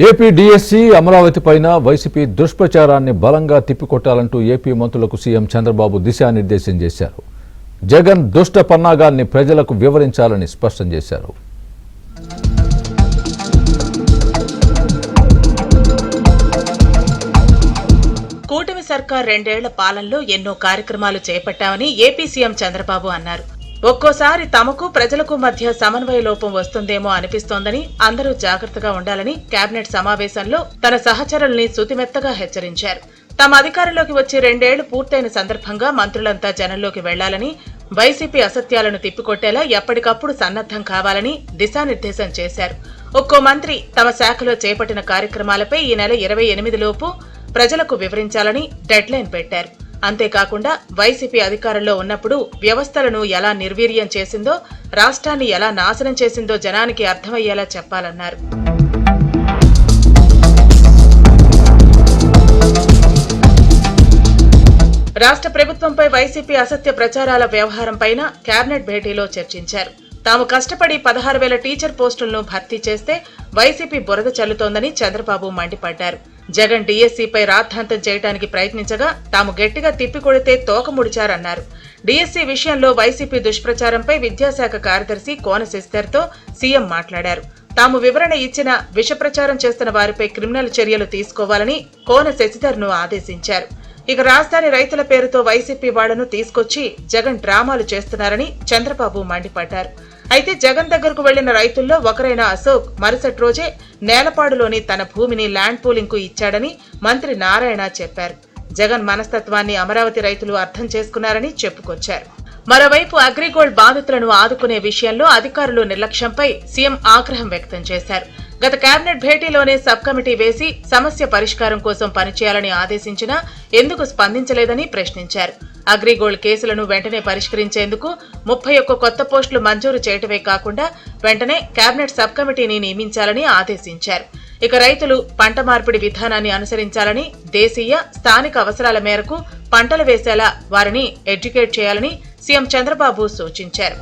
AP DSC Amaravati పైన YCP దుష్ప్రచారాన్ని బలంగా తిప్పికొట్టాలంటూ AP మంత్రులకు సీఎం చంద్రబాబు దిశానిర్దేశం చేశారు. జగన్ దుష్ట పన్నాగాల్ని ప్రజలకు వివరించాలని స్పష్టం చేశారు. కూటమి సర్కార్ 2 ఏళ్ల పాలనలో ఎన్నో కార్యక్రమాలు చేపట్టామని ఏపీ సీఎం చంద్రబాబు అన్నారు. ఒక్కోసారి తమకు ప్రజలకు మధ్య సమన్వయ లోపం వస్తుందేమో అనిపిస్తోందని, అందరూ జాగ్రత్తగా ఉండాలని కేబినెట్ సమావేశంలో తన సహచరుల్ని సుతిమెత్తగా హెచ్చరించారు. తమ అధికారంలోకి వచ్చి 2 ఏళ్లు పూర్తయిన సందర్భంగా మంత్రులంతా జనంలోకి వెళ్లాలని, వైసీపీ అసత్యాలను తిప్పికొట్టేలా ఎప్పటికప్పుడు సన్నద్దం కావాలని దిశానిర్దేశం చేశారు. ఒక్కో మంత్రి తమ శాఖలో చేపట్టిన కార్యక్రమాలపై ఈ నెల 28 లోపు ప్రజలకు వివరించాలని డెడ్లైన్ పెట్టారు. అంతేకాకుండా వైసీపీ అధికారంలో ఉన్నప్పుడు వ్యవస్థలను ఎలా నిర్వీర్యం చేసిందో, రాష్ట్రాన్ని ఎలా నాశనం చేసిందో జనానికి అర్థమయ్యేలా చెప్పాలన్నారు. రాష్ట్ర ప్రభుత్వంపై వైసీపీ అసత్య ప్రచారాల వ్యవహారంపైన కేబినెట్ భేటీలో చర్చించారు. తాము కష్టపడి 16,000 టీచర్ పోస్టులను భర్తీ చేస్తే వైసీపీ బురద చల్లుతోందని చంద్రబాబు మండిపడ్డారు. జగన్ డీఎస్సీపై రాద్ధాంతం చేయడానికి ప్రయత్నించగా తాము గట్టిగా తిప్పికొడితే తోక ముడిచారన్నారు. డీఎస్సీ విషయంలో వైసీపీ దుష్ప్రచారంపై విద్యాశాఖ కార్యదర్శి కోన శశిధర్తో సీఎం మాట్లాడారు. తాము వివరణ ఇచ్చిన విషప్రచారం చేస్తున్న వారిపై క్రిమినల్ చర్యలు తీసుకోవాలని కోన శశిధర్ను ఆదేశించారు. ఇక రాజధాని రైతుల పేరుతో వైసీపీ వాళ్లను తీసుకొచ్చి జగన్ డ్రామాలు చేస్తున్నారని చంద్రబాబు మండిపడ్డారు. అయితే జగన్ దగ్గరకు వెళ్లిన రైతుల్లో ఒకరైన అశోక్ మరుసటి రోజే నేలపాడులోని తన భూమిని ల్యాండ్ పూలింగ్ కు ఇచ్చాడని మంత్రి నారాయణ చెప్పారు. జగన్ మనస్తత్వాన్ని అమరావతి రైతులు అర్థం చేసుకున్నారని చెప్పుకొచ్చారు. మరోవైపు అగ్రిగోల్డ్ బాధితులను ఆదుకునే విషయంలో అధికారులు నిర్లక్ష్యంపై సీఎం ఆగ్రహం వ్యక్తం చేశారు. గత కేబినెట్ భేటీలోనే సబ్ కమిటీ వేసి సమస్య పరిష్కారం కోసం పనిచేయాలని ఆదేశించినా ఎందుకు స్పందించలేదని ప్రశ్నించారు. అగ్రిగోల్డ్ కేసులను వెంటనే పరిష్కరించేందుకు 31 కొత్త పోస్టులు మంజూరు చేయటమే కాకుండా వెంటనే కేబినెట్ సబ్ కమిటీని నియమించాలని ఆదేశించారు. ఇక రైతులు పంట మార్పిడి విధానాన్ని అనుసరించాలని, దేశీయ స్థానిక అవసరాల మేరకు పంటలు వేసేలా వారిని ఎడ్యుకేట్ చేయాలని సీఎం చంద్రబాబు సూచించారు.